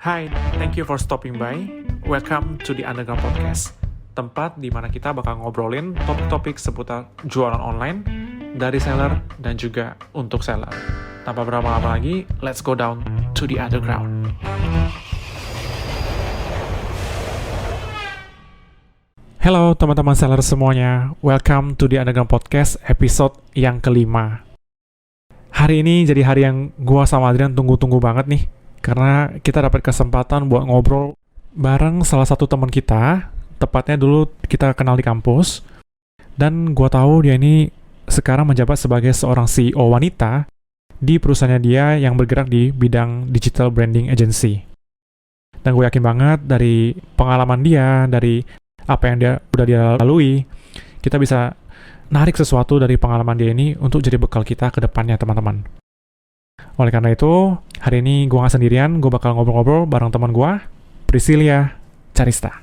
Hai, thank you for stopping by. Welcome to the Underground Podcast, tempat di mana kita bakal ngobrolin topik-topik seputar jualan online dari seller dan juga untuk seller. Tanpa berlama-lama lagi, let's go down to the underground. Halo teman-teman seller semuanya, welcome to the Underground Podcast episode yang kelima. Hari ini jadi hari yang gua sama Adrian tunggu-tunggu banget nih, karena kita dapat kesempatan buat ngobrol bareng salah satu teman kita, tepatnya dulu kita kenal di kampus, dan gua tahu dia ini sekarang menjabat sebagai seorang CEO wanita di perusahaannya dia yang bergerak di bidang digital branding agency. Dan gue yakin banget dari pengalaman dia, dari apa yang udah dia lalui, kita bisa narik sesuatu dari pengalaman dia ini untuk jadi bekal kita ke depannya, teman-teman. Oleh karena itu, hari ini gue gak sendirian, gue bakal ngobrol-ngobrol bareng teman gue, Priscilia Carista.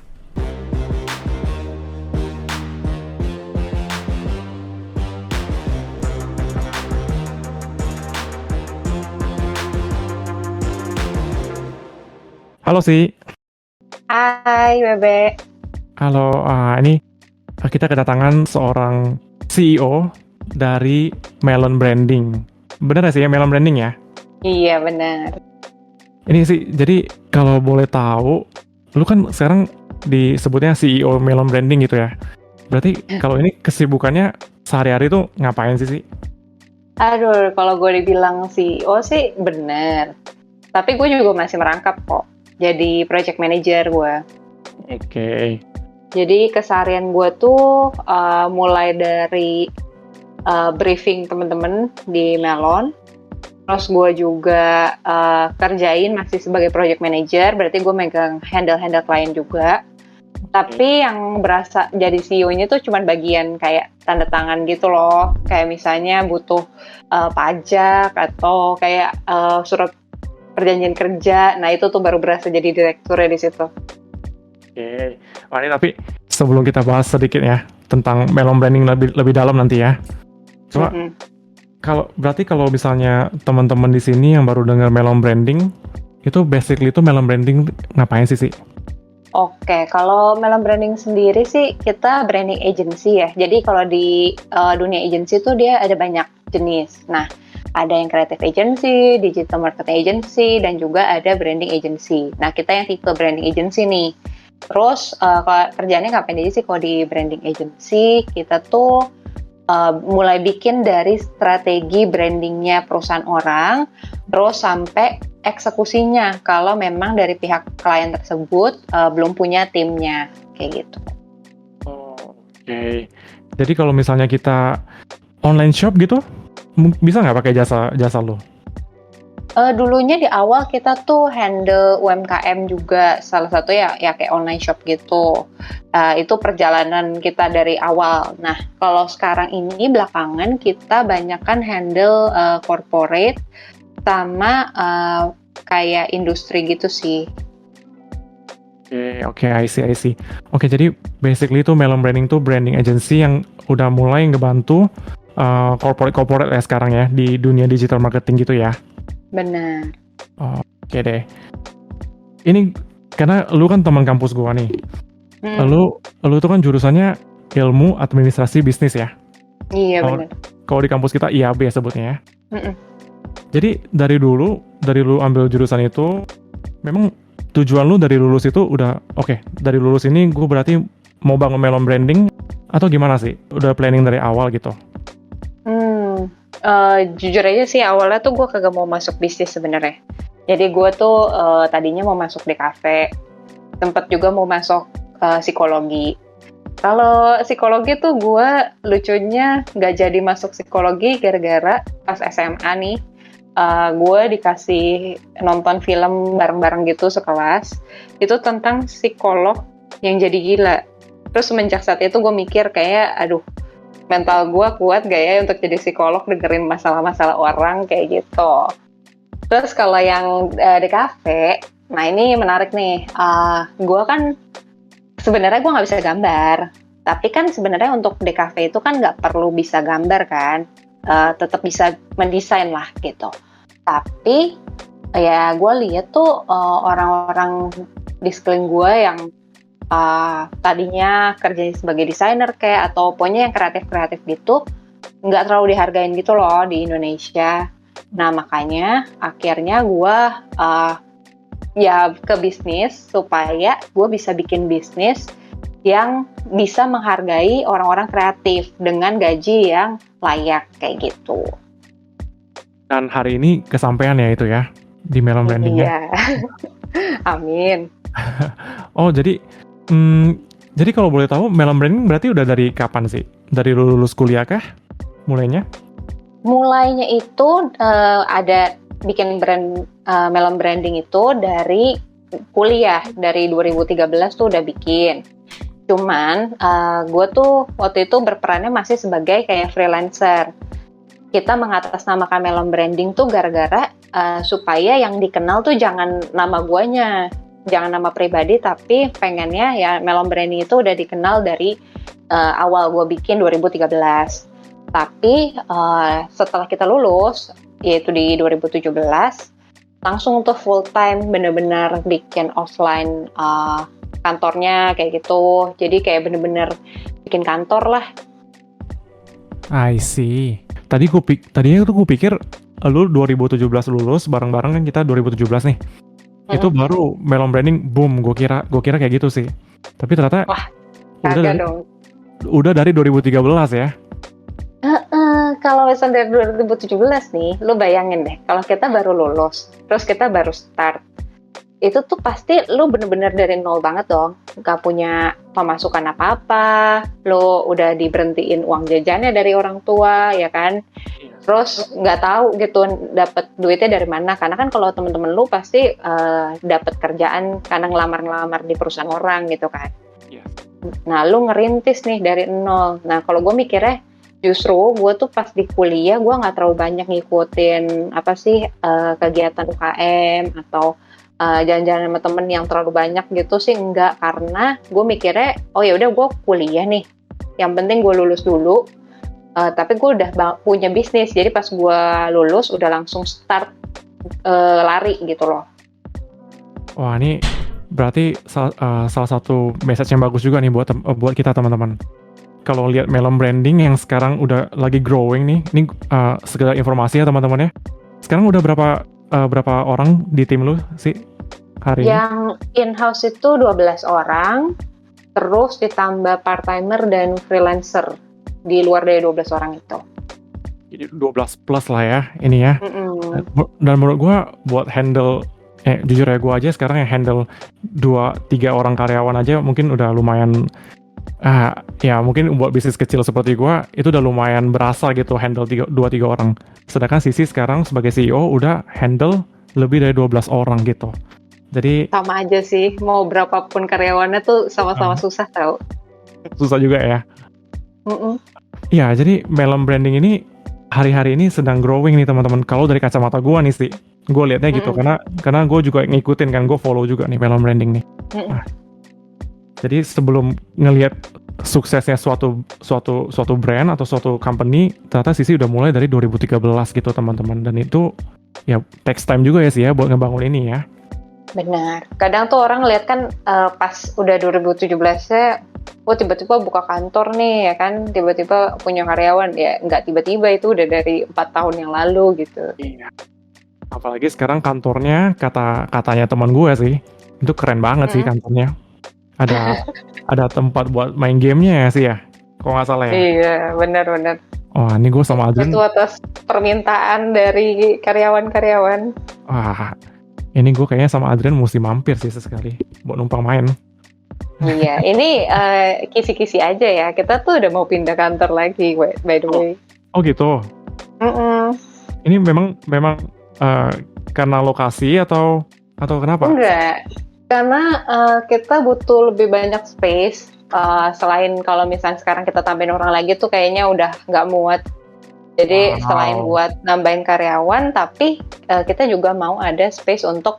Halo, Si. Hai, Bebe. Halo, ini kita kedatangan seorang CEO dari Melon Branding. Bener gak sih ya, Melon Branding ya? Iya, benar. Ini sih, jadi kalau boleh tahu, lu kan sekarang disebutnya CEO Melon Branding gitu ya. Berarti kalau ini kesibukannya sehari-hari tuh ngapain sih? Aduh, kalau gue dibilang CEO sih bener. Tapi gue juga masih merangkap kok. Jadi project manager gue. Oke. Jadi keseharian gue tuh mulai dari briefing temen-temen di Melon. Terus gue juga kerjain masih sebagai project manager, berarti gue megang handle klien juga. Tapi yang berasa jadi CEO-nya tuh cuma bagian kayak tanda tangan gitu loh. Kayak misalnya butuh pajak atau kayak surat perjanjian kerja. Nah itu tuh baru berasa jadi direkturnya di situ. Oke. Wah, ini tapi sebelum kita bahas sedikit ya tentang Melon Branding lebih dalam nanti ya. Cuma berarti kalau misalnya teman-teman di sini yang baru dengar Melon Branding, itu basically itu Melon Branding ngapain sih? Oke, kalau Melon Branding sendiri sih kita branding agency ya. Jadi kalau di dunia agency tuh dia ada banyak jenis. Nah, ada yang creative agency, digital marketing agency, dan juga ada branding agency. Nah, kita yang tipe branding agency nih. Terus kalau kerjaannya ngapain aja sih kalau di branding agency? Kita tuh mulai bikin dari strategi brandingnya perusahaan orang, terus sampai eksekusinya kalau memang dari pihak klien tersebut belum punya timnya, kayak gitu. Oke. Jadi kalau misalnya kita online shop gitu, bisa nggak pakai jasa lo? Dulunya di awal kita tuh handle UMKM juga, salah satu ya kayak online shop gitu. Itu perjalanan kita dari awal. Nah, kalau sekarang ini belakangan kita banyakkan handle corporate sama kayak industri gitu sih. Oke, I see. Oke, jadi basically itu Melon Branding tuh branding agency yang udah mulai ngebantu corporate ya sekarang ya di dunia digital marketing gitu ya. Benar. Oke deh. Ini karena lu kan teman kampus gua nih. Lu tuh kan jurusannya ilmu administrasi bisnis ya. Iya, benar. Kalau di kampus kita IAB sebutnya ya. Jadi dari lu ambil jurusan itu, memang tujuan lu dari lulus itu udah oke, dari lulus ini gue berarti mau bangun Melon Branding atau gimana sih? Udah planning dari awal gitu? Jujur aja sih awalnya tuh gue kagak mau masuk bisnis sebenarnya. Jadi gue tuh tadinya mau masuk di kafe, sempet juga mau masuk psikologi. Kalau psikologi tuh gue lucunya nggak jadi masuk psikologi gara-gara pas SMA nih, gue dikasih nonton film bareng-bareng gitu sekelas, itu tentang psikolog yang jadi gila. Terus semenjak saat itu gue mikir kayak, aduh, mental gue kuat gak ya untuk jadi psikolog dengerin masalah-masalah orang kayak gitu. Terus kalau yang di kafe, nah ini menarik nih. Gue kan sebenarnya gue nggak bisa gambar, tapi kan sebenarnya untuk di kafe itu kan nggak perlu bisa gambar kan, tetap bisa mendesain lah gitu. Tapi ya gue lihat tuh orang-orang di sekeliling gue yang tadinya kerjanya sebagai desainer kayak atau pokoknya yang kreatif-kreatif gitu nggak terlalu dihargain gitu loh di Indonesia. Nah makanya akhirnya gue ya ke bisnis supaya gue bisa bikin bisnis yang bisa menghargai orang-orang kreatif dengan gaji yang layak kayak gitu. Dan hari ini kesampaian ya itu ya di Melon Branding-nya. Iya, amin. Oh jadi jadi kalau boleh tahu Melon Branding berarti udah dari kapan sih? Dari lulus kuliah kah mulainya? Mulainya itu ada bikin brand Melon Branding itu dari kuliah, dari 2013 tuh udah bikin. Cuman gue tuh waktu itu berperannya masih sebagai kayak freelancer. Kita mengatasnamakan Melon Branding tuh gara-gara supaya yang dikenal tuh jangan nama guanya, jangan nama pribadi, tapi pengennya ya Melon Branding itu udah dikenal dari awal gue bikin 2013. Tapi setelah kita lulus, yaitu di 2017, langsung tuh full time bener-bener bikin offline kantornya kayak gitu. Jadi kayak bener-bener bikin kantor lah. I see. Tadinya tuh gue pikir lu 2017 lulus bareng-bareng kan kita 2017 nih. Itu baru Melon Branding boom, gue kira kayak gitu sih. Tapi ternyata Wah, kagak dong. Udah dari 2013 ya. Kalau misalnya dari 2017 nih, lu bayangin deh, kalau kita baru lulus, terus kita baru start, itu tuh pasti lu bener-bener dari nol banget dong, gak punya pemasukan apa-apa, lu udah diberhentiin uang jajannya dari orang tua, ya kan? Terus nggak tahu gitu dapat duitnya dari mana, karena kan kalau temen-temen lu pasti dapat kerjaan karena ngelamar-ngelamar di perusahaan orang gitu kan. Nah, lu ngerintis nih dari nol. Nah, kalau gue mikirnya justru gue tuh pas di kuliah gue nggak terlalu banyak ngikutin apa sih kegiatan UKM atau jalan-jalan sama temen yang terlalu banyak gitu sih enggak, karena gue mikirnya oh ya udah gue kuliah nih, yang penting gue lulus dulu, tapi gue udah punya bisnis, jadi pas gue lulus udah langsung start lari gitu loh. Wah ini berarti salah satu message yang bagus juga nih buat kita teman-teman. Kalau lihat Melon Branding yang sekarang udah lagi growing nih, ini sekedar informasi ya teman-teman ya. Sekarang udah berapa orang di tim lu sih hari ini? Yang in-house itu 12 orang, terus ditambah part-timer dan freelancer di luar dari 12 orang itu. Jadi 12 plus lah ya ini ya. Dan menurut gue buat handle, jujur ya gue aja sekarang yang handle 2-3 orang karyawan aja mungkin udah lumayan. Ya mungkin buat bisnis kecil seperti gue itu udah lumayan berasa gitu handle 2-3 orang. Sedangkan Sisi sekarang sebagai CEO udah handle lebih dari 12 orang gitu. Jadi sama aja sih, mau berapapun karyawannya tuh sama-sama susah tau. Susah juga ya. Iya, jadi Melon Branding ini hari-hari ini sedang growing nih teman-teman. Kalau dari kacamata gue nih sih, gue liatnya gitu karena gue juga ngikutin kan, gue follow juga nih Melon Branding nih. Jadi sebelum ngelihat suksesnya suatu brand atau suatu company, ternyata Sisi udah mulai dari 2013 gitu teman-teman. Dan itu ya takes time juga ya sih ya buat ngebangun ini ya. Benar. Kadang tuh orang lihat kan pas udah 2017-nya, tiba-tiba buka kantor nih ya kan, tiba-tiba punya karyawan, ya nggak tiba-tiba, itu udah dari 4 tahun yang lalu gitu. Iya. Apalagi sekarang kantornya katanya teman gue sih, itu keren banget sih kantornya. Ada tempat buat main gamenya ya sih ya, kalau nggak salah ya. Iya, benar-benar. Wah, ini gue sama Adrian. Itu atas permintaan dari karyawan-karyawan. Wah, ini gue kayaknya sama Adrian mesti mampir sih sesekali buat numpang main. Iya, ini kisi-kisi aja ya. Kita tuh udah mau pindah kantor lagi, by the way. Oh gitu. Ini memang karena lokasi atau kenapa? Enggak, karena kita butuh lebih banyak space. Selain kalau misalnya sekarang kita tambahin orang lagi tuh kayaknya udah nggak muat. Jadi selain buat nambahin karyawan, tapi kita juga mau ada space untuk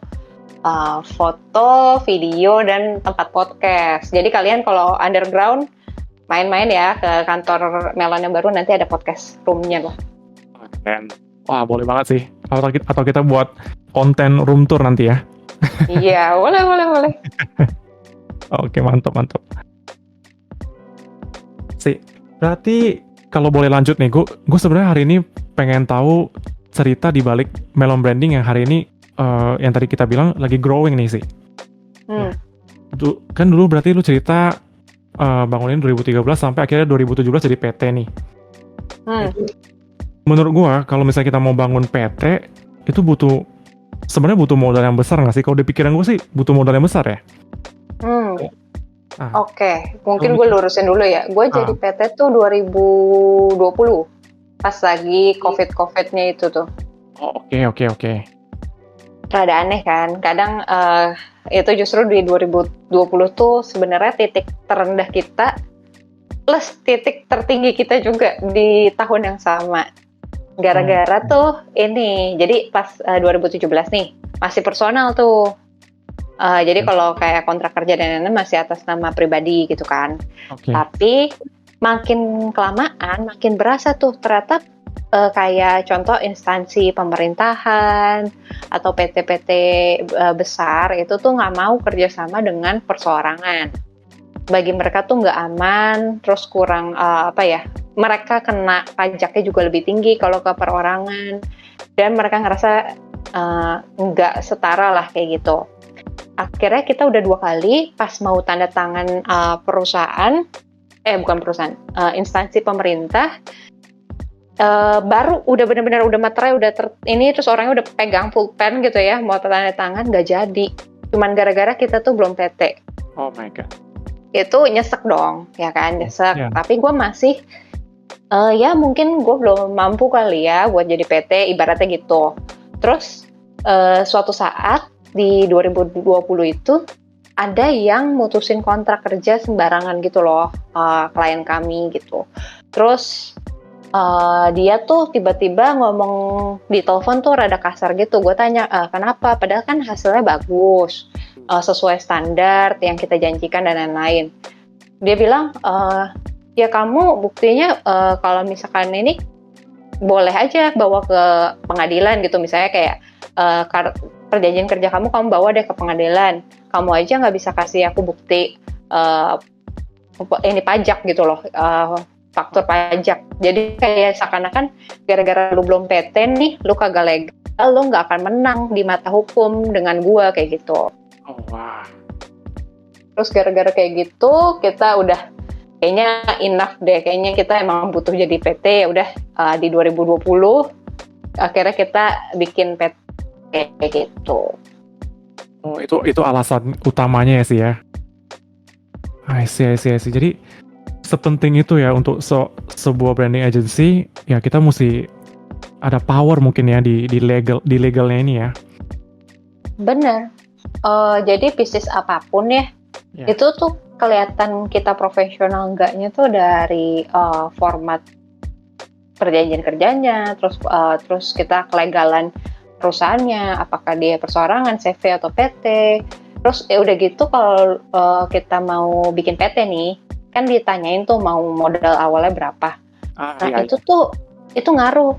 foto, video, dan tempat podcast. Jadi kalian kalau underground main-main ya ke kantor Melon yang baru, nanti ada podcast room-nya loh. Keren. Wah, boleh banget sih. Atau kita buat konten room tour nanti ya. Iya, boleh. Oke, mantap. Berarti kalau boleh lanjut nih, gue sebenarnya hari ini pengen tahu cerita di balik Melon Branding yang hari ini yang tadi kita bilang lagi growing nih sih. Hmm. Kan dulu berarti lu cerita bangunin 2013 sampai akhirnya 2017 jadi PT nih. Menurut gua kalau misalnya kita mau bangun PT itu sebenarnya butuh modal yang besar nggak sih? Kalau di pikiran gua sih butuh modal yang besar ya. Oke, mungkin gue lurusin dulu ya. Gue jadi PT tuh 2020, pas lagi COVID-nya itu tuh. Oke. Rada aneh kan, kadang itu justru di 2020 tuh sebenarnya titik terendah kita plus titik tertinggi kita juga di tahun yang sama. Gara-gara tuh ini, jadi pas 2017 nih, masih personal tuh. Jadi kalau kayak kontrak kerja dan lain-lain masih atas nama pribadi gitu kan. Tapi makin kelamaan makin berasa tuh ternyata kayak contoh instansi pemerintahan atau PT-PT besar itu tuh nggak mau kerjasama dengan perseorangan. Bagi mereka tuh nggak aman, terus kurang mereka kena pajaknya juga lebih tinggi kalau ke perorangan, dan mereka ngerasa nggak setara lah kayak gitu. Akhirnya kita udah 2 kali pas mau tanda tangan instansi pemerintah, baru udah benar-benar udah materai, ini terus orangnya udah pegang pulpen gitu ya, mau tanda tangan nggak jadi, cuman gara-gara kita tuh belum PT. Oh my god. Itu nyesek dong, ya kan, nyesek. Yeah. Tapi gue masih, ya mungkin gue belum mampu kali ya buat jadi PT, ibaratnya gitu. Terus suatu saat di 2020 itu ada yang mutusin kontrak kerja sembarangan gitu loh, klien kami gitu. Terus dia tuh tiba-tiba ngomong di telepon tuh rada kasar gitu. Gue tanya kenapa, padahal kan hasilnya bagus, sesuai standar yang kita janjikan dan lain-lain. Dia bilang ya kamu buktinya kalau misalkan ini boleh aja bawa ke pengadilan gitu, misalnya kayak perjanjian kerja kamu bawa deh ke pengadilan, kamu aja nggak bisa kasih aku bukti ini pajak gitu loh, faktur pajak. Jadi kayak seakan-akan gara-gara lu belum PT nih, lu kagak legal, lu nggak akan menang di mata hukum dengan gua kayak gitu. Oh wah. Terus gara-gara kayak gitu kita udah kayaknya enough deh, kayaknya kita emang butuh jadi PT. Ya udah di 2020 akhirnya kita bikin PT kayak gitu. Oh, itu alasan utamanya ya sih ya. I see. Jadi sepenting itu ya untuk sebuah branding agency, ya kita mesti ada power mungkin ya di legalnya ini ya. Bener. Jadi bisnis apapun ya, itu tuh kelihatan kita profesional enggaknya tuh dari format perjanjian kerjanya, terus kita kelegalan perusahaannya, apakah dia perseorangan, CV atau PT. Terus udah gitu kalau kita mau bikin PT nih, kan ditanyain tuh mau modal awalnya berapa. Itu ngaruh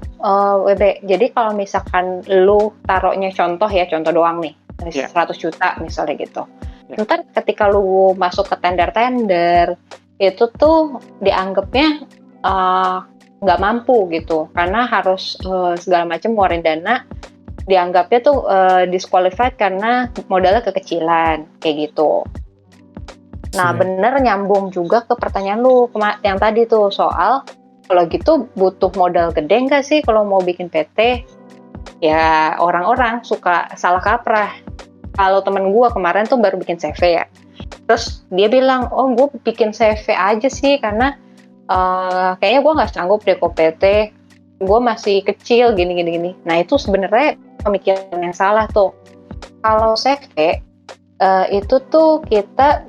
WB. Jadi kalau misalkan lu taruhnya contoh doang nih, 100 juta misalnya gitu. Ntar ketika lu masuk ke tender itu tuh dianggapnya nggak mampu gitu, karena harus segala macam ngeluarin dana, dianggapnya tuh disqualified karena modalnya kekecilan kayak gitu. Nah bener, nyambung juga ke pertanyaan lu yang tadi tuh soal kalau gitu butuh modal gede nggak sih kalau mau bikin PT? Ya orang-orang suka salah kaprah. Kalau temen gue kemarin tuh baru bikin CV ya, terus dia bilang, oh gue bikin CV aja sih karena kayaknya gue nggak sanggup deh ke PT, gue masih kecil gini. Nah itu sebenarnya pemikiran yang salah tuh. Kalau CV itu tuh kita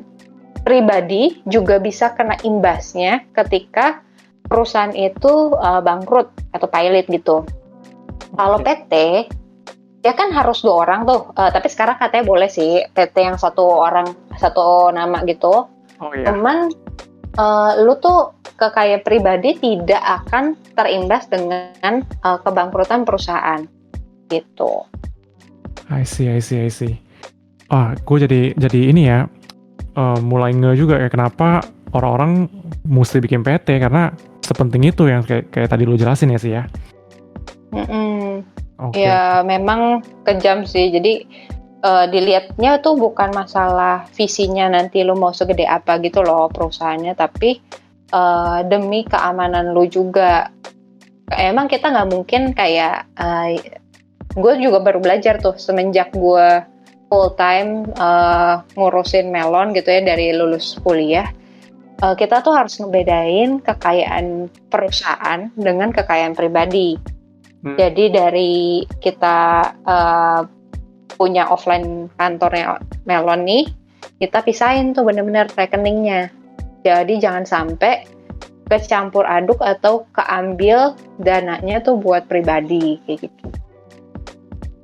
pribadi juga bisa kena imbasnya ketika perusahaan itu bangkrut atau pilot gitu. Kalau PT ya kan harus 2 orang tuh, tapi sekarang katanya boleh sih PT yang 1 orang 1 nama gitu. Cuman lu tuh kayak pribadi tidak akan terimbas dengan kebangkrutan perusahaan. gitu. I see. Gue jadi ini ya, mulai juga ya kenapa orang-orang mesti bikin PT karena sepenting itu yang kayak tadi lu jelasin ya sih ya. Mm-mm. Oke. Ya memang kejam sih. Jadi dilihatnya tuh bukan masalah visinya nanti lu mau segede apa gitu loh perusahaannya, tapi demi keamanan lu juga. Emang kita nggak mungkin kayak gue juga baru belajar tuh semenjak gue full time ngurusin Melon gitu ya dari lulus kuliah. Kita tuh harus ngebedain kekayaan perusahaan dengan kekayaan pribadi. Jadi dari kita punya offline kantornya Melon nih, kita pisahin tuh bener-bener rekeningnya. Jadi jangan sampai kecampur aduk atau keambil dananya tuh buat pribadi kayak gitu.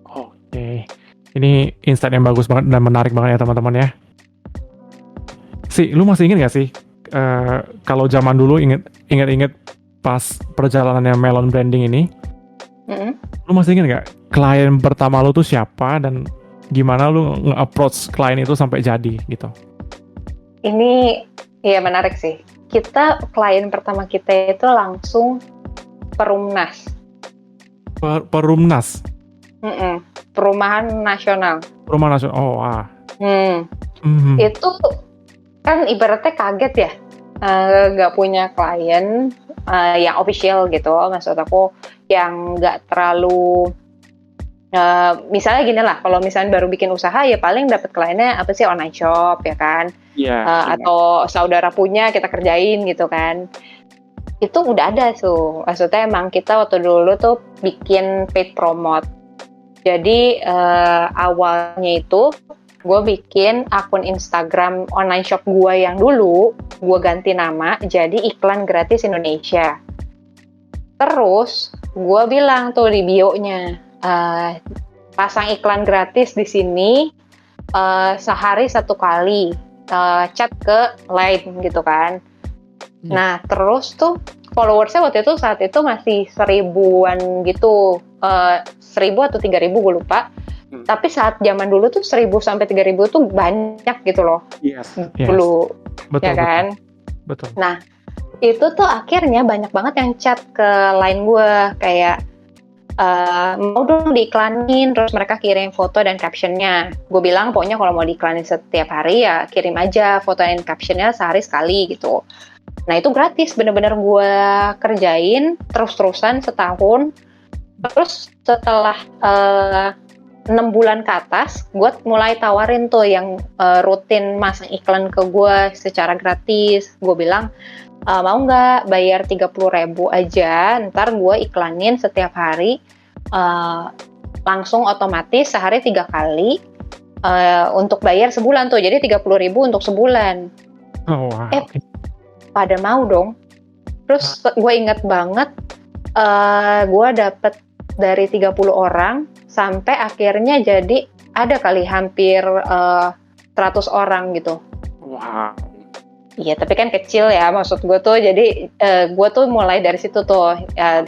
Oke. Ini insight yang bagus banget dan menarik banget ya teman-teman ya. Lu masih inget gak sih kalau zaman dulu inget pas perjalanannya Melon Branding ini, lu masih inget gak klien pertama lu tuh siapa dan gimana lu nge-approach klien itu sampai jadi gitu? Ini ya menarik sih. Klien pertama kita itu langsung Perumnas. Perumnas? Perumahan Nasional. Perumahan Nasional, oh wah. Itu kan ibaratnya kaget ya, nggak punya klien yang official gitu, maksud aku yang nggak terlalu, misalnya gini lah, kalau misalnya baru bikin usaha ya paling dapat kliennya apa sih, online shop ya kan, atau saudara punya kita kerjain gitu kan. Itu udah ada tuh, maksudnya emang kita waktu dulu tuh bikin paid promote. Jadi awalnya itu gue bikin akun Instagram online shop gue yang dulu, gue ganti nama jadi Iklan Gratis Indonesia. Terus gue bilang tuh di bio-nya, pasang iklan gratis di sini sehari 1 kali, chat ke line gitu kan. Nah terus tuh followersnya waktu itu saat itu masih 1000-an gitu, 1000 atau 3000 gue lupa. Tapi saat zaman dulu tuh 1000 sampai 3000 tuh banyak gitu loh. Yes. Dulu. Betul, ya kan? Betul. Nah, itu tuh akhirnya banyak banget yang chat ke line gue kayak mau dong diiklanin, terus mereka kirim foto dan captionnya. Gue bilang pokoknya kalau mau diiklanin setiap hari ya kirim aja foto dan captionnya sehari sekali gitu. Nah itu gratis, bener-bener gue kerjain terus-terusan setahun. Terus setelah 6 bulan ke atas, gue mulai tawarin tuh yang rutin masang iklan ke gue secara gratis. Gue bilang, mau nggak bayar 30.000 aja, ntar gue iklanin setiap hari, langsung otomatis sehari 3 kali, untuk bayar sebulan tuh, jadi 30.000 untuk sebulan. Oh, wow. Pada mau dong. Terus gue inget banget, gue dapet dari 30 orang sampai akhirnya jadi ada kali hampir 100 orang gitu. Wow. Iya, tapi kan kecil ya maksud gue tuh. Jadi gue tuh mulai dari situ tuh 30.000,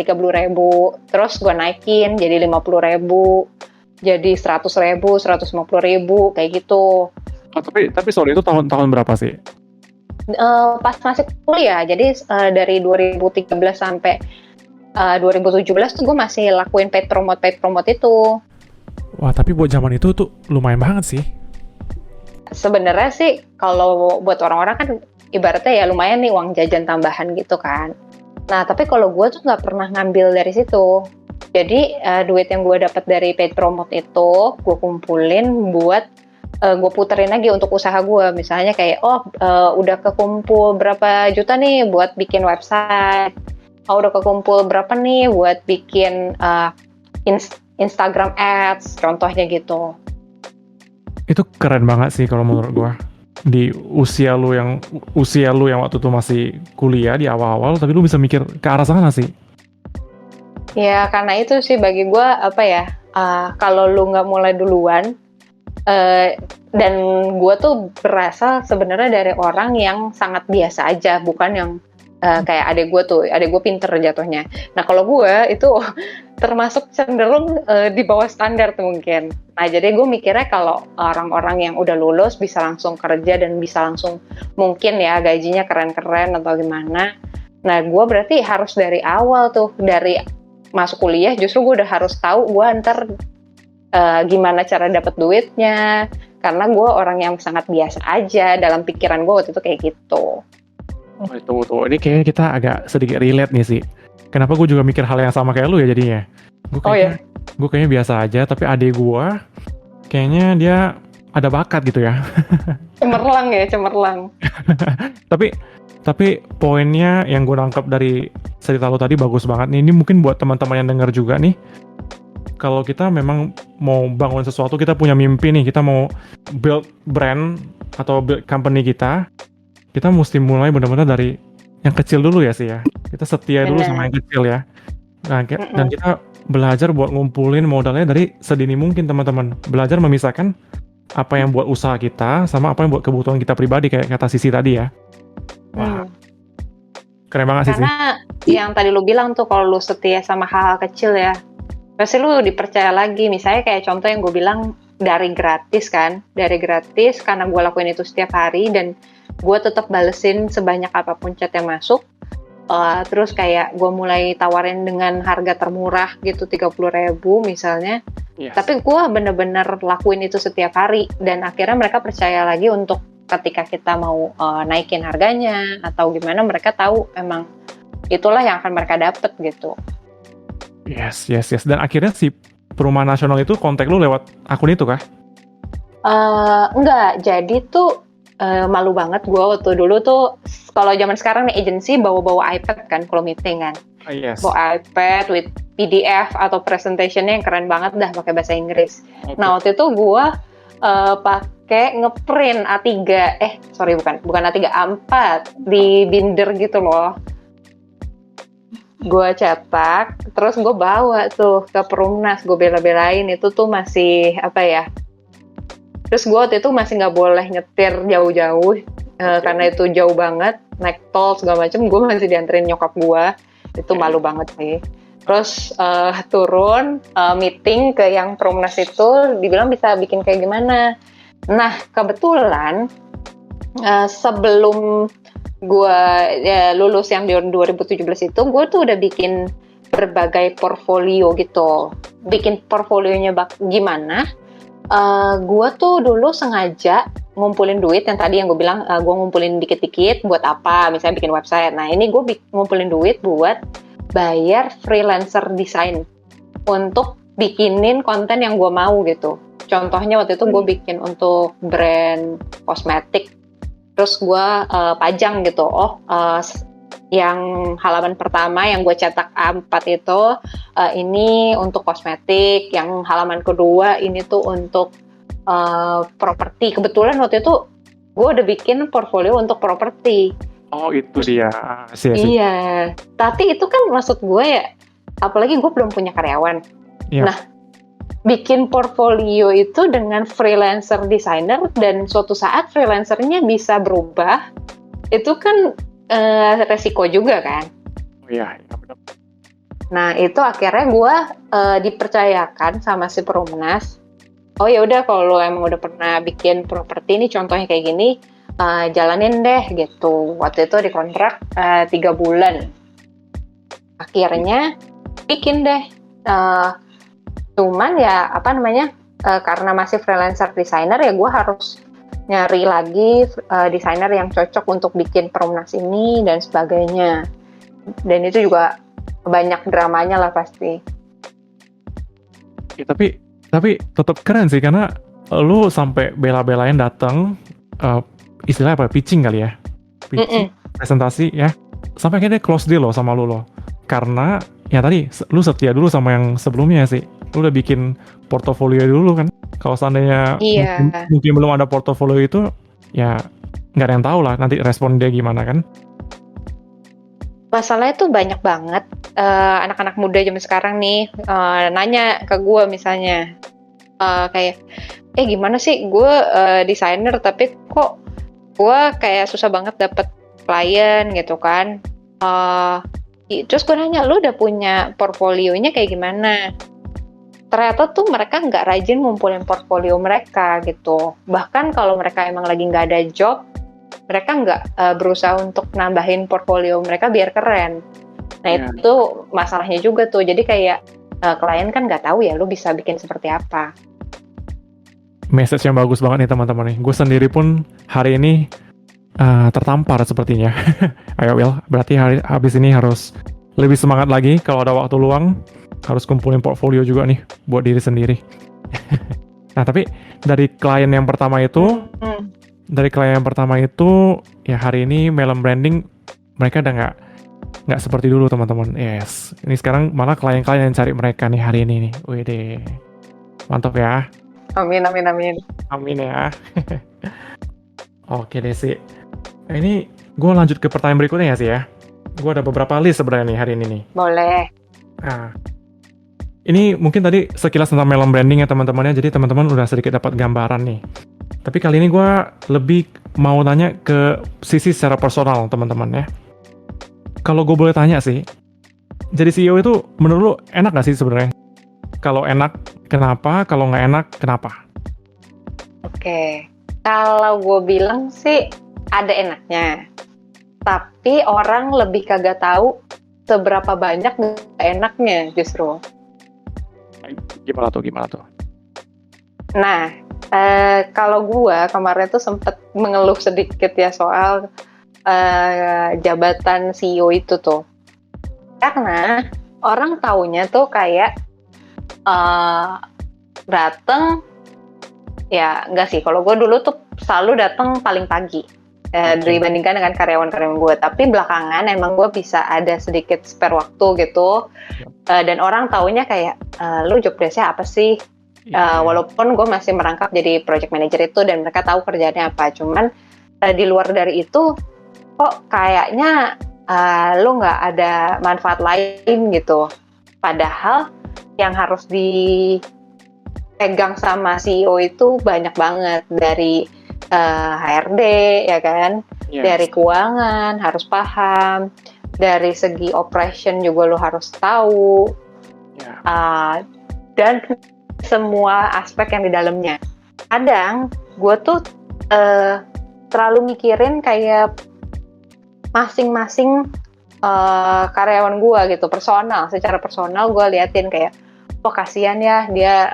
terus gue naikin jadi 50.000, jadi 100.000, 150.000 kayak gitu. Tapi sorry, itu tahun berapa sih? Pas masih kuliah, jadi dari 2013 sampai 2017 tuh gue masih lakuin paid promote itu. Wah, tapi buat zaman itu tuh lumayan banget sih. Sebenarnya sih kalau buat orang-orang kan ibaratnya ya lumayan nih uang jajan tambahan gitu kan. Nah tapi kalau gue tuh nggak pernah ngambil dari situ. Jadi duit yang gue dapat dari paid promote itu gue kumpulin buat gue puterin lagi untuk usaha gue. Misalnya kayak udah kekumpul berapa juta nih buat bikin website. Udah kekumpul berapa nih buat bikin Instagram ads, contohnya gitu. Itu keren banget sih kalau menurut gua. Di usia lu yang waktu itu masih kuliah di awal-awal, tapi lu bisa mikir ke arah sana sih. Ya karena itu sih bagi gua kalau lu nggak mulai duluan, dan gua tuh berasal sebenarnya dari orang yang sangat biasa aja, bukan yang kayak adek gue pinter jatuhnya. Nah kalau gue itu termasuk cenderung di bawah standar tuh mungkin. Nah, jadi gue mikirnya kalau orang-orang yang udah lulus bisa langsung kerja dan bisa langsung mungkin ya gajinya keren-keren atau gimana. Nah, gue berarti harus dari awal tuh, dari masuk kuliah justru gue udah harus tahu gue ntar gimana cara dapat duitnya. Karena gue orang yang sangat biasa aja, dalam pikiran gue waktu itu kayak gitu. Oh, itu tuh. Ini kayaknya kita agak sedikit relate nih sih. Kenapa gue juga mikir hal yang sama kayak lu ya jadinya? Gue kayaknya biasa aja, tapi adik gue kayaknya dia ada bakat gitu ya. Cemerlang. Tapi poinnya yang gue nangkep dari cerita lo tadi bagus banget nih. Ini mungkin buat teman-teman yang dengar juga nih. Kalau kita memang mau bangun sesuatu, kita punya mimpi nih, kita mau build brand atau build company kita mesti mulai benar-benar dari yang kecil dulu ya sih ya. Kita setia dulu sama yang kecil ya. Nah, dan kita belajar buat ngumpulin modalnya dari sedini mungkin teman-teman. Belajar memisahkan apa yang buat usaha kita sama apa yang buat kebutuhan kita pribadi kayak kata Sisi tadi ya. Wah, keren banget Sisi. Karena yang tadi lu bilang tuh kalau lu setia sama hal-hal kecil ya, pasti lu dipercaya lagi. Misalnya kayak contoh yang gue bilang dari gratis karena gue lakuin itu setiap hari dan gue tetap balesin sebanyak apapun chat yang masuk. Terus kayak gue mulai tawarin dengan harga termurah gitu 30.000 misalnya. Yes. Tapi gue bener-bener lakuin itu setiap hari dan akhirnya mereka percaya lagi untuk ketika kita mau naikin harganya atau gimana, mereka tahu emang itulah yang akan mereka dapet gitu. Yes. Dan akhirnya si Perumahan Nasional itu kontak lu lewat akun itu kah? Enggak, jadi tuh malu banget gue waktu dulu tuh, kalau zaman sekarang nih agency bawa iPad kan kalau meeting kan. Yes. Bawa iPad with PDF atau presentationnya yang keren banget dah pakai bahasa Inggris. Okay. Nah waktu itu gue pakai ngeprint bukan A3, A4 di binder gitu loh. Gue cetak, terus gue bawa tuh ke Perumnas, gue bela-belain itu tuh masih terus gue waktu itu masih nggak boleh nyetir jauh-jauh karena itu jauh banget, naik tol segala macem, gue masih dianterin nyokap gue, itu malu banget sih. Terus turun meeting ke yang Perumnas itu, dibilang bisa bikin kayak gimana. Nah kebetulan sebelum gue lulus yang di 2017 itu, gue tuh udah bikin berbagai portfolio gitu. Bikin portfolionya gimana? Gue tuh dulu sengaja ngumpulin duit yang tadi yang gue bilang, gue ngumpulin dikit-dikit buat apa? Misalnya bikin website. Nah ini gue ngumpulin duit buat bayar freelancer desain untuk bikinin konten yang gue mau gitu. Contohnya waktu itu gue bikin untuk brand kosmetik. Terus gue pajang gitu, yang halaman pertama yang gue cetak A4 itu ini untuk kosmetik, yang halaman kedua ini tuh untuk properti. Kebetulan waktu itu gue udah bikin portfolio untuk properti. Oh itu dia. Iya, tapi itu kan maksud gue ya, apalagi gue belum punya karyawan. Yep. Nah, bikin portfolio itu dengan freelancer designer dan suatu saat freelancernya bisa berubah, itu kan resiko juga kan. Oh iya, benar. Nah itu akhirnya gue dipercayakan sama si Perumnas. Oh ya udah, kalau lo emang udah pernah bikin properti ini contohnya kayak gini, jalanin deh gitu. Waktu itu dikontrak 3 bulan. Akhirnya bikin deh. Cuman ya karena masih freelancer designer ya gue harus nyari lagi desainer yang cocok untuk bikin Perumnas ini dan sebagainya. Dan itu juga banyak dramanya lah pasti. Ya, tapi tetap keren sih karena lu sampai bela-belain datang istilahnya apa, pitching kali ya, presentasi ya, sampai akhirnya close deal loh sama lu loh. Karena ya tadi lu setia dulu sama yang sebelumnya sih. Lu udah bikin portofolio dulu kan. Kalau seandainya mungkin belum ada portofolio itu, ya nggak ada yang tahu lah nanti respon dia gimana kan. Masalahnya tuh banyak banget anak-anak muda zaman sekarang nih nanya ke gue misalnya kayak gimana sih gue desainer tapi kok gue kayak susah banget dapet klien gitu kan. Terus gue nanya, lu udah punya portfolionya kayak gimana? Ternyata tuh mereka nggak rajin ngumpulin portfolio mereka gitu. Bahkan kalau mereka emang lagi nggak ada job, mereka nggak berusaha untuk nambahin portfolio mereka biar keren. Nah Ya. itu masalahnya juga tuh. Jadi kayak klien kan nggak tahu ya lu bisa bikin seperti apa. Message yang bagus banget nih teman-teman nih. Gue sendiri pun hari ini tertampar sepertinya. Ayo Will, berarti habis ini harus lebih semangat lagi. Kalau ada waktu luang, harus kumpulin portfolio juga nih buat diri sendiri. Nah tapi dari klien yang pertama itu, ya hari ini Melon Branding mereka udah nggak seperti dulu teman-teman. Yes, ini sekarang malah klien-klien yang cari mereka nih hari ini nih. Wede, mantap ya. Amin, amin, amin. Amin ya. Oke deh sih. Ini gue lanjut ke pertanyaan berikutnya ya sih ya. Gue ada beberapa list sebenarnya nih hari ini nih. Boleh. Nah, ini mungkin tadi sekilas tentang Melon Branding ya teman-temannya. Jadi teman-teman udah sedikit dapat gambaran nih. Tapi kali ini gue lebih mau tanya ke sisi secara personal teman-teman ya. Kalau gue boleh tanya sih, jadi CEO itu menurut lu enak gak sih sebenarnya? Kalau enak, kenapa? Kalau nggak enak, kenapa? Oke. Kalau gue bilang sih ada enaknya. Tapi orang lebih kagak tahu seberapa banyak nggak enaknya justru. Gimana tuh? Nah, kalau gue kemarin tuh sempet mengeluh sedikit ya soal jabatan CEO itu tuh. Karena orang taunya tuh kayak dateng, ya enggak sih, kalau gue dulu tuh selalu datang paling pagi dibandingkan dengan karyawan-karyawan gue. Tapi belakangan emang gue bisa ada sedikit spare waktu gitu. Dan orang taunya kayak, lu job desk-nya apa sih? Walaupun gue masih merangkap jadi project manager itu dan mereka tahu kerjaannya apa. Cuman di luar dari itu, kok kayaknya lu nggak ada manfaat lain gitu. Padahal yang harus dipegang sama CEO itu banyak banget, dari HRD ya kan, dari keuangan harus paham, dari segi operation juga lo harus tahu, dan semua aspek yang di dalamnya. Kadang gue tuh terlalu mikirin kayak masing-masing karyawan gue gitu, secara personal gue liatin kayak, oh kasihan ya dia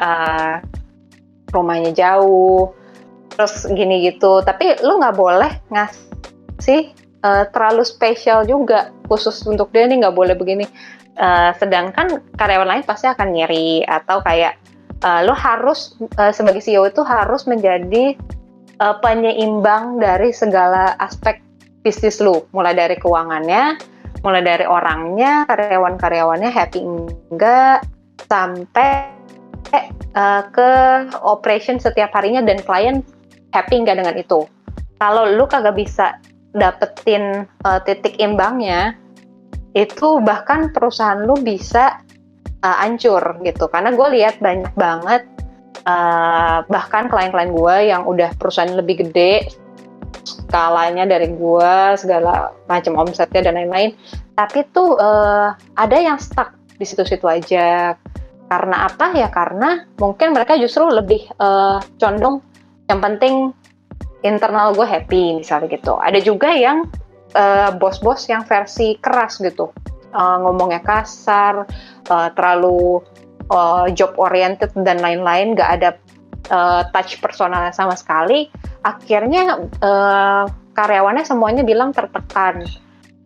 rumahnya jauh, terus gini gitu. Tapi lu nggak boleh ngasih terlalu spesial juga khusus untuk dia nih, nggak boleh begini. Sedangkan karyawan lain pasti akan nyeri, atau kayak lu harus sebagai CEO itu harus menjadi penyeimbang dari segala aspek bisnis lu, mulai dari keuangannya, mulai dari orangnya, karyawan-karyawannya happy enggak, sampai ke operation setiap harinya dan klien happy nggak dengan itu. Kalau lu kagak bisa dapetin titik imbangnya, itu bahkan perusahaan lu bisa hancur gitu. Karena gue lihat banyak banget bahkan klien-klien gue yang udah perusahaan lebih gede, skalanya dari gue, segala macam omsetnya dan lain-lain, tapi tuh ada yang stuck di situ-situ aja. Karena apa ya? Karena mungkin mereka justru lebih condong yang penting internal gue happy misalnya gitu. Ada juga yang bos-bos yang versi keras gitu, ngomongnya kasar, terlalu job oriented dan lain-lain, gak ada touch personalnya sama sekali. Akhirnya karyawannya semuanya bilang tertekan,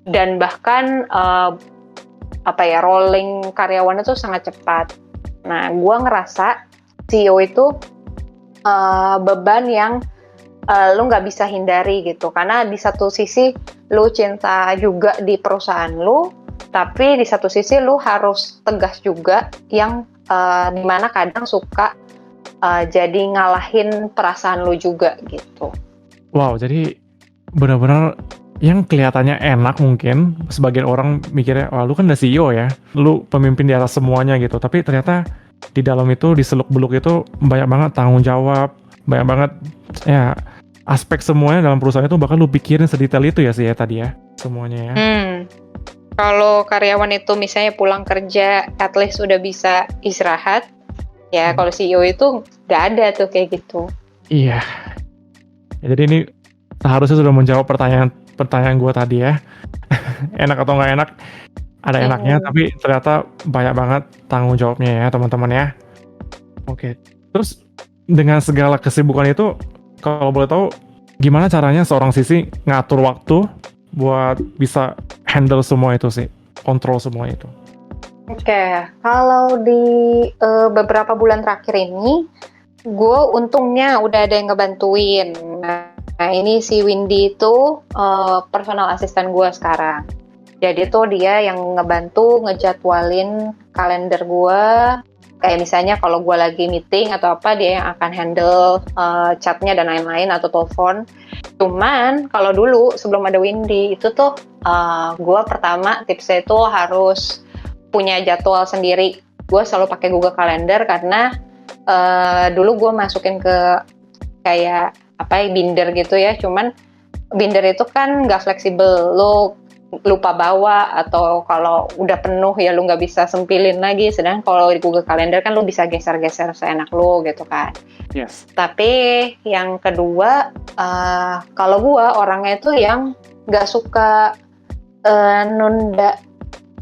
dan bahkan rolling karyawannya tuh sangat cepat. Nah, gue ngerasa CEO itu beban yang lu nggak bisa hindari gitu, karena di satu sisi lu cinta juga di perusahaan lu, tapi di satu sisi lu harus tegas juga, yang dimana kadang suka jadi ngalahin perasaan lu juga gitu. Wow, jadi benar-benar yang kelihatannya enak mungkin sebagian orang mikirnya, wah lu kan udah CEO ya, lu pemimpin di atas semuanya gitu, tapi ternyata di dalam itu, di seluk-beluk itu banyak banget tanggung jawab, banyak banget ya aspek semuanya dalam perusahaan itu, bahkan lu pikirin sedetail itu ya sih ya tadi ya semuanya ya. Kalau karyawan itu misalnya pulang kerja, at least udah bisa istirahat. Ya, kalau CEO itu nggak ada tuh kayak gitu. Iya. Ya, jadi ini seharusnya sudah menjawab pertanyaan gue tadi ya. Enak atau nggak enak? Ada enaknya, tapi ternyata banyak banget tanggung jawabnya ya teman-teman ya. Oke. Terus dengan segala kesibukan itu, kalau boleh tahu, gimana caranya seorang Sisi ngatur waktu buat bisa handle semua itu sih, kontrol semua itu? Oke, kalau di beberapa bulan terakhir ini, gue untungnya udah ada yang ngebantuin. Nah, ini si Windy itu personal assistant gue sekarang. Jadi tuh dia yang ngebantu ngejadwalin kalender gue. Kayak misalnya kalau gue lagi meeting atau apa, dia yang akan handle chatnya dan lain-lain atau telepon. Cuman kalau dulu sebelum ada Windy itu tuh gue pertama tipsnya itu harus punya jadwal sendiri. Gue selalu pakai Google Calendar karena dulu gue masukin ke kayak binder gitu ya. Cuman binder itu kan nggak fleksibel. Lo lupa bawa atau kalau udah penuh ya lo nggak bisa sempilin lagi. Sedangkan kalau di Google Calendar kan lo bisa geser-geser seenak lo gitu kan. Yes. Tapi yang kedua, kalau gue orangnya itu yang nggak suka nunda.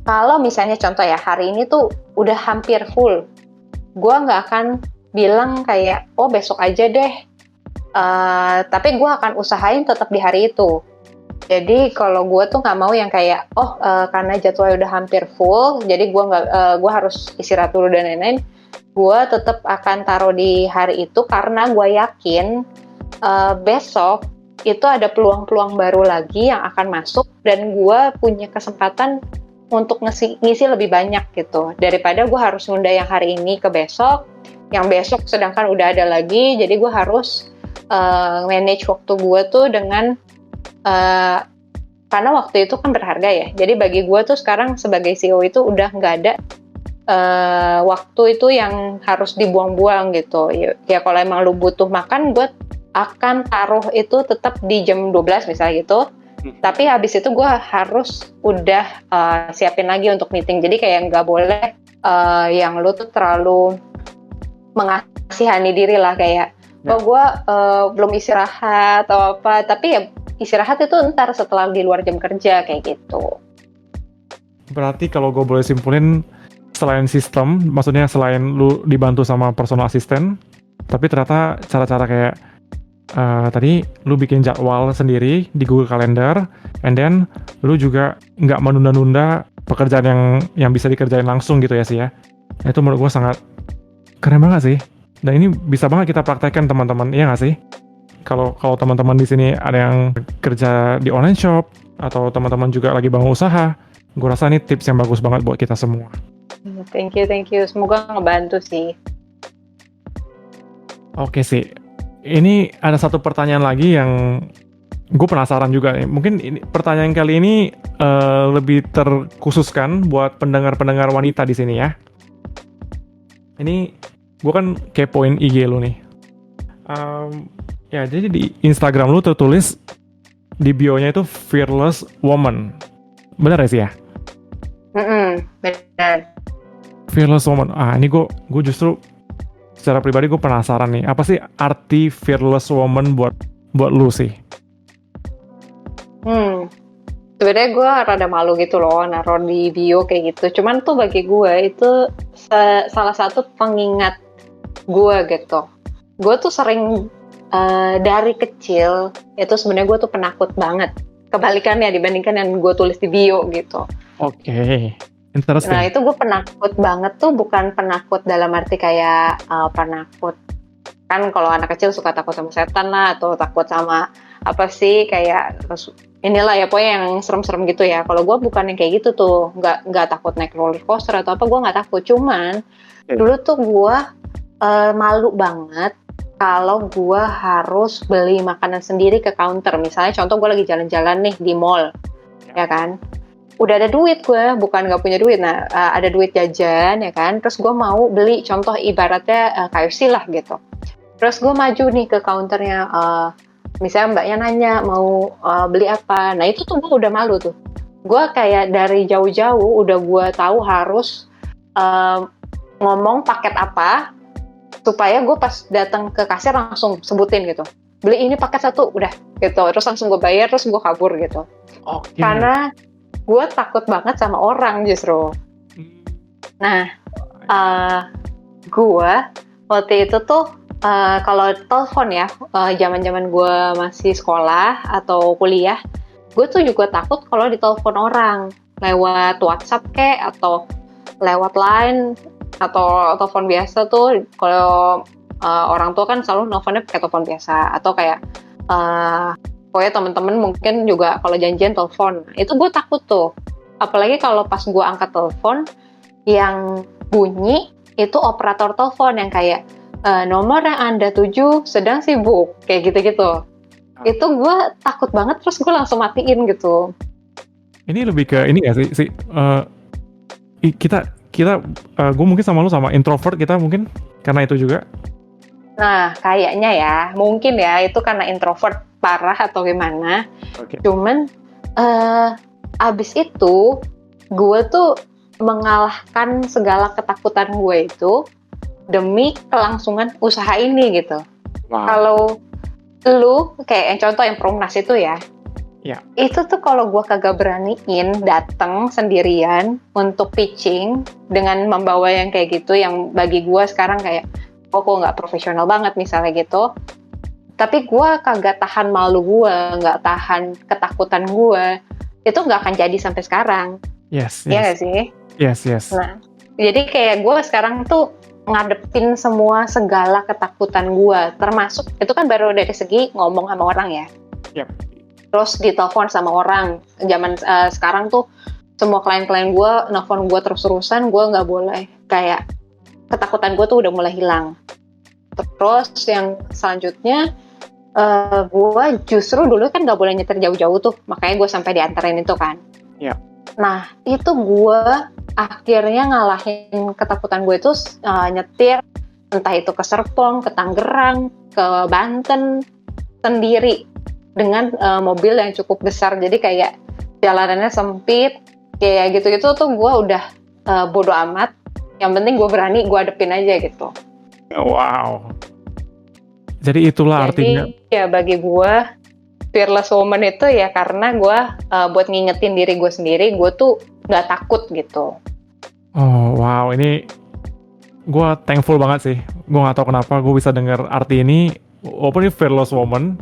Kalau misalnya contoh ya, hari ini tuh udah hampir full, gue nggak akan bilang kayak, oh besok aja deh. Tapi gue akan usahain tetap di hari itu. Jadi kalau gue tuh nggak mau yang kayak, karena jadwalnya udah hampir full, jadi gue harus istirahat dulu dan lain-lain. Gue tetap akan taruh di hari itu karena gue yakin besok itu ada peluang-peluang baru lagi yang akan masuk dan gue punya kesempatan untuk ngisi lebih banyak gitu daripada gue harus nunda yang hari ini ke besok, yang besok sedangkan udah ada lagi. Jadi gue harus manage waktu gue tuh dengan karena waktu itu kan berharga ya. Jadi bagi gue tuh sekarang sebagai CEO itu udah nggak ada waktu itu yang harus dibuang-buang gitu. Ya kalau emang lu butuh makan, gue akan taruh itu tetap di jam 12 misalnya gitu. Tapi habis itu gue harus udah siapin lagi untuk meeting. Jadi kayak nggak boleh yang lu tuh terlalu mengasihani diri lah kayak, gue belum istirahat atau apa. Tapi ya istirahat itu ntar setelah di luar jam kerja kayak gitu. Berarti kalau gue boleh simpulin, selain sistem, maksudnya selain lu dibantu sama personal assistant, tapi ternyata cara-cara kayak tadi lu bikin jadwal sendiri di Google Calendar, and then lu juga nggak menunda-nunda pekerjaan yang bisa dikerjain langsung gitu ya sih ya. Itu menurut gue sangat keren banget sih. Dan ini bisa banget kita praktekkan teman-teman, iya nggak sih? Kalau teman-teman di sini ada yang kerja di online shop atau teman-teman juga lagi bangun usaha, gue rasa ini tips yang bagus banget buat kita semua. Thank you. Semoga ngebantu sih. Oke sih. Ini ada satu pertanyaan lagi yang gue penasaran juga nih. Mungkin pertanyaan kali ini lebih terkhususkan buat pendengar-pendengar wanita di sini ya. Ini gue kan kepoin IG lu nih. Ya jadi di Instagram lu tertulis di bio-nya itu Fearless Woman. Benar ya sih ya? Benar. Fearless Woman. Ini gue justru secara pribadi gue penasaran nih, apa sih arti fearless woman buat lu sih? Sebenarnya gue rada malu gitu loh naruh di bio kayak gitu. Cuman tuh bagi gue itu salah satu pengingat gue gitu. Gue tuh sering dari kecil itu sebenarnya gue tuh penakut banget. Kebalikannya dibandingkan yang gue tulis di bio gitu. Oke. Interesting. Nah itu gue penakut banget tuh, bukan penakut dalam arti kayak penakut kan kalau anak kecil suka takut sama setan lah atau takut sama apa sih kayak inilah ya pokoknya yang serem-serem gitu ya. Kalau gue bukan yang kayak gitu tuh, nggak takut naik roller coaster atau apa, gue nggak takut. Cuman dulu tuh gue malu banget kalau gue harus beli makanan sendiri ke counter. Misalnya contoh gue lagi jalan-jalan nih di mall, ya kan. Udah ada duit gue, bukan nggak punya duit. Nah, ada duit jajan, ya kan. Terus gue mau beli, contoh ibaratnya KFC lah gitu. Terus gue maju nih ke counternya, misalnya mbaknya nanya mau beli apa. Nah itu tuh gue udah malu tuh. gue kayak dari jauh-jauh udah gue tahu harus ngomong paket apa supaya gue pas datang ke kasir langsung sebutin gitu, beli ini paket 1 udah gitu, terus langsung gue bayar terus gue kabur gitu. Oke. Karena gue takut banget sama orang justru. Nah, gue waktu itu tuh kalau telepon ya, zaman-zaman gue masih sekolah atau kuliah, gue tuh juga takut kalau ditelepon orang lewat WhatsApp kek atau lewat line atau telepon biasa tuh. Kalau orang tua kan selalu nelfonnya pakai telepon biasa atau kayak pokoknya temen-temen mungkin juga kalau janjian telepon. Itu gue takut tuh, apalagi kalau pas gue angkat telepon yang bunyi itu operator telepon yang kayak nomor yang Anda tuju sedang sibuk, kayak gitu-gitu. Itu gue takut banget, terus gue langsung matiin gitu. Ini lebih ke ini nggak sih? Kita gue mungkin sama lu sama introvert kita mungkin karena itu juga. Nah, kayaknya ya, mungkin ya itu karena introvert parah atau gimana. Oke. Cuman abis itu gue tuh mengalahkan segala ketakutan gue itu demi kelangsungan usaha ini gitu. Wow. Kalau lu kayak yang contoh yang Promnas itu ya, itu tuh kalau gue kagak beraniin datang sendirian untuk pitching dengan membawa yang kayak gitu, yang bagi gue sekarang kayak kok nggak profesional banget misalnya gitu, tapi gue kagak tahan malu gue, nggak tahan ketakutan gue, itu nggak akan jadi sampai sekarang. Yes. Iya nggak sih? Yes. Nah, jadi kayak gue sekarang tuh ngadepin semua segala ketakutan gue, termasuk itu kan baru dari segi ngomong sama orang ya. Yep. Terus ditelepon sama orang. Zaman sekarang tuh semua klien-klien gue nelfon gue terus-terusan, gue nggak boleh, kayak ketakutan gue tuh udah mulai hilang. Terus yang selanjutnya, gue justru dulu kan nggak boleh nyetir jauh-jauh tuh, makanya gue sampai dianterin itu kan. Yep. Nah, itu gue akhirnya ngalahin ketakutan gue itu nyetir, entah itu ke Serpong, ke Tangerang, ke Banten, sendiri, dengan mobil yang cukup besar. Jadi kayak jalanannya sempit, kayak gitu-gitu tuh gue udah bodo amat. Yang penting gue berani, gue hadepin aja gitu. Wow. Jadi itulah artinya. Jadi ya bagi gue, fearless woman itu ya karena gue buat ngingetin diri gue sendiri, gue tuh gak takut gitu. Oh wow, ini gue thankful banget sih. Gue gak tahu kenapa gue bisa dengar arti ini. Walaupun ini fearless woman,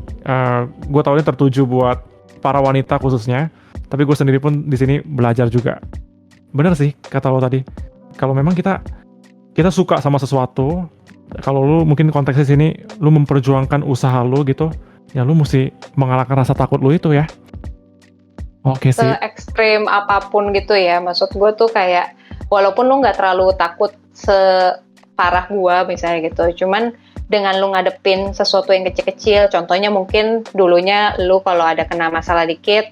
gue tahu ini tertuju buat para wanita khususnya. Tapi gue sendiri pun di sini belajar juga. Bener sih kata lo tadi. Kalau memang kita suka sama sesuatu, kalau lu mungkin konteksnya sini, lu memperjuangkan usaha lu gitu, ya lu mesti mengalahkan rasa takut lu itu ya. Oke sih. Se-ekstrim apapun gitu ya. Maksud gue tuh kayak, walaupun lu gak terlalu takut separah gue misalnya gitu, cuman dengan lu ngadepin sesuatu yang kecil-kecil, contohnya mungkin dulunya lu kalau ada kena masalah dikit,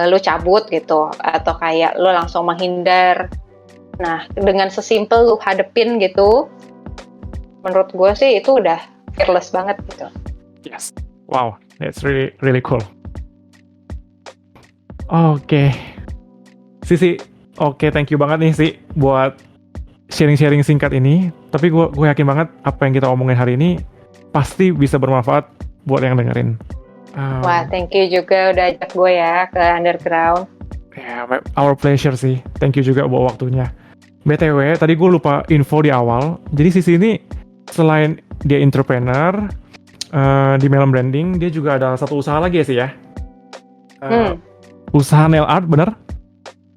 lu cabut gitu, atau kayak lu langsung menghindar. Nah, dengan sesimpel lu hadepin gitu, menurut gue sih itu udah fearless banget gitu. Yes. Wow, that's really cool. Oke. Sisi, oke, thank you banget nih sih buat sharing-sharing singkat ini. Tapi gue yakin banget apa yang kita omongin hari ini pasti bisa bermanfaat buat yang dengerin. Wah, thank you juga udah ajak gue ya ke Underground. Yeah, our pleasure sih. Thank you juga buat waktunya. BTW, tadi gue lupa info di awal. Jadi Sisi ini selain dia entrepreneur di Melon Branding, dia juga ada satu usaha lagi ya sih ya. Usaha nail art, bener?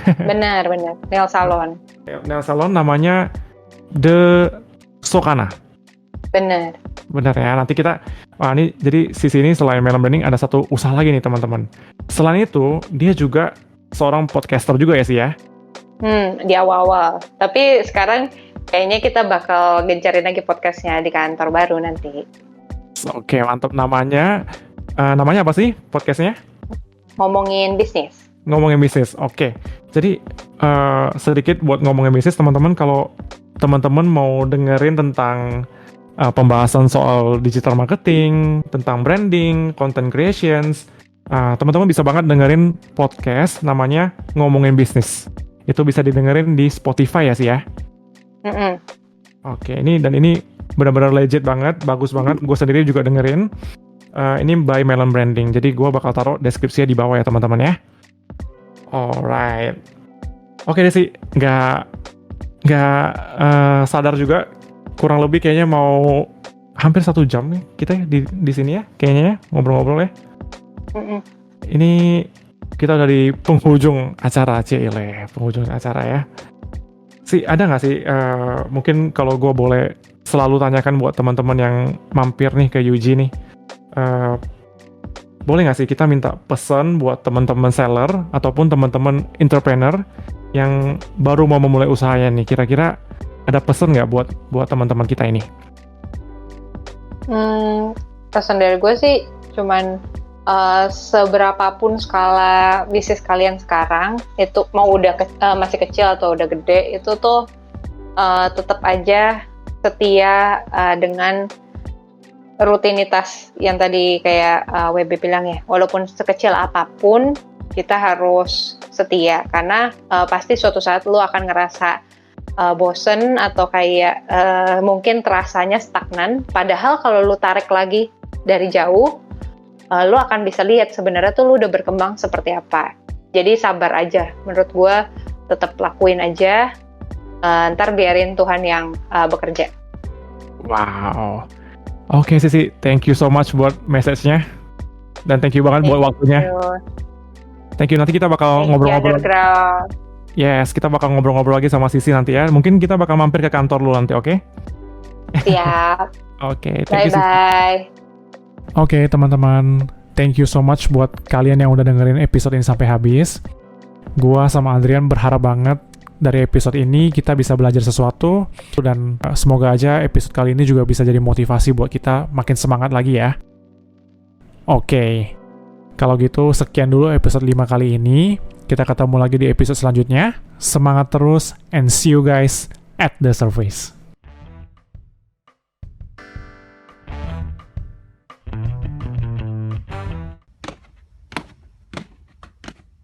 Benar, nail salon. Nail salon namanya The Sokana. Benar ya. Nanti kita, ini jadi Sisi ini selain Melon Branding ada satu usaha lagi nih teman-teman. Selain itu, dia juga seorang podcaster juga ya sih ya. Di awal-awal. Tapi sekarang kayaknya kita bakal gencarin lagi podcastnya di kantor baru nanti. Oke, mantap. Namanya apa sih podcastnya? Ngomongin bisnis. Ngomongin bisnis, oke. Jadi sedikit buat ngomongin bisnis, teman-teman. Kalau teman-teman mau dengerin tentang pembahasan soal digital marketing, tentang branding, content creations, Teman-teman bisa banget dengerin podcast namanya Ngomongin Bisnis. Itu bisa didengerin di Spotify ya sih ya. Mm-mm. Oke, ini benar-benar legit banget, bagus banget. Gue sendiri juga dengerin. Ini by Melon Branding. Jadi gue bakal taruh deskripsinya di bawah ya teman-teman ya. Alright. Oke deh sih, nggak sadar juga. Kurang lebih kayaknya mau hampir 1 jam nih kita di sini ya. Kayaknya ya, ngobrol-ngobrol ya. Mm-mm. Ini kita udah di penghujung acara, penghujung acara ya. Ada nggak sih, mungkin kalau gue boleh selalu tanyakan buat teman-teman yang mampir nih ke UG nih, boleh nggak sih kita minta pesan buat teman-teman seller ataupun teman-teman entrepreneur yang baru mau memulai usahanya nih, kira-kira ada pesan nggak buat teman-teman kita ini? Pesan dari gue sih cuman seberapapun skala bisnis kalian sekarang, itu mau udah masih kecil atau udah gede, itu tuh tetap aja setia dengan rutinitas yang tadi kayak WB bilang ya. Walaupun sekecil apapun, kita harus setia, karena pasti suatu saat lu akan ngerasa bosen atau kayak mungkin terasanya stagnan. Padahal kalau lu tarik lagi dari jauh, lu akan bisa lihat sebenarnya tuh lu udah berkembang seperti apa. Jadi sabar aja, menurut gue tetap lakuin aja, ntar biarin Tuhan yang bekerja. Wow. Oke Sisi, thank you so much buat message-nya, dan thank you banget buat waktunya. Thank you, nanti kita bakal ngobrol-ngobrol. Yes, kita bakal ngobrol-ngobrol lagi sama Sisi nanti ya. Mungkin kita bakal mampir ke kantor lu nanti, oke? Siap. Oke, thank you. Bye-bye. Oke teman-teman, thank you so much buat kalian yang udah dengerin episode ini sampai habis. Gua sama Adrian berharap banget dari episode ini kita bisa belajar sesuatu, dan semoga aja episode kali ini juga bisa jadi motivasi buat kita makin semangat lagi ya. Oke, kalau gitu sekian dulu episode 5 kali ini. Kita ketemu lagi di episode selanjutnya. Semangat terus and see you guys at the surface.